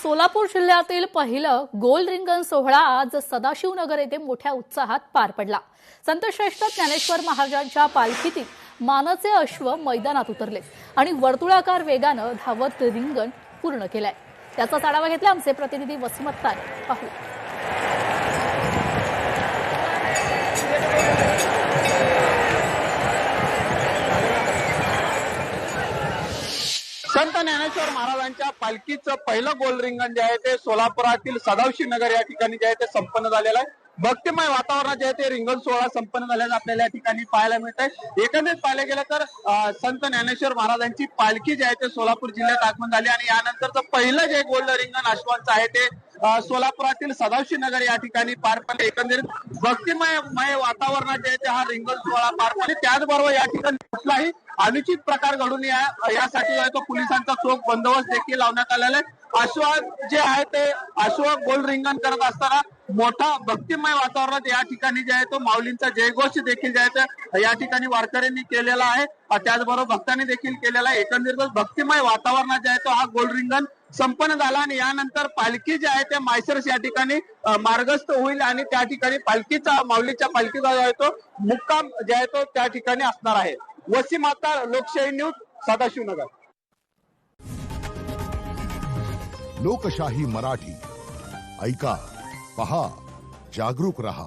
सोलापूर जिल्ह्यातील पहिलं गोल रिंगण सोहळा आज सदाशिवनगर येथे मोठ्या उत्साहात पार पडला। संतश्रेष्ठ ज्ञानेश्वर महाराजांच्या पालखीतील मानाचे अश्व मैदानात उतरले आणि वर्तुळाकार वेगाने धावत रिंगण पूर्ण केलंय। त्याचा आढावा घेतला आमचे प्रतिनिधी वसमत तारे। पाहू। संत ज्ञानेश्वर महाराजांच्या पालखीचं पहिलं गोल रिंगण जे आहे ते सोलापुरातील सदाशिवनगर या ठिकाणी जे आहे ते संपन्न झालेलं आहे। भक्तिमय वातावरणात जे आहे ते रिंगण सोहळा संपन्न झाल्याचं आपल्याला या ठिकाणी पाहायला मिळत आहे। एकंदरीत पाहायला गेलं तर संत ज्ञानेश्वर महाराजांची पालखी जे आहे ते सोलापूर जिल्ह्यात आगमन झाली आणि यानंतरचं पहिलं जे गोल रिंगण अश्वांचं आहे ते सोलापुरातील सदाशिवनगर या ठिकाणी पार पडले। एकंदरीत भक्तिमय वातावरणात जे आहे ते हा रिंगण सोहळा पार पडले। त्याचबरोबर या ठिकाणी कुठलाही अनुचित प्रकार घडून यासाठी जो आहे तो पोलिसांचा चोख बंदोबस्त देखील लावण्यात आलेला आहे। अश्व जे आहे ते अश्व गोल रिंगण करत असताना मोठा भक्तिमय वातावरणात या ठिकाणी जे आहे तो माऊलींचा जयघोष देखील जे आहे ते या ठिकाणी वारकऱ्यांनी केलेला आहे, त्याचबरोबर भक्तांनी देखील केलेला आहे। एकंदरीत भक्तिमय वातावरणात जे आहे तो हा गोल रिंगण संपन्न झाला आणि यानंतर पालखी जे आहे ते मायसरस या ठिकाणी मार्गस्थ होईल आणि त्या ठिकाणी पालखीचा माऊलीच्या पालखीचा जो आहे तो मुक्काम जे आहे तो त्या ठिकाणी असणार आहे। वसीम अत्तार, लोकशाही न्यूज, सदाशिवनगर। लोकशाही मराठी ऐका, पहा, जागरूक रहा।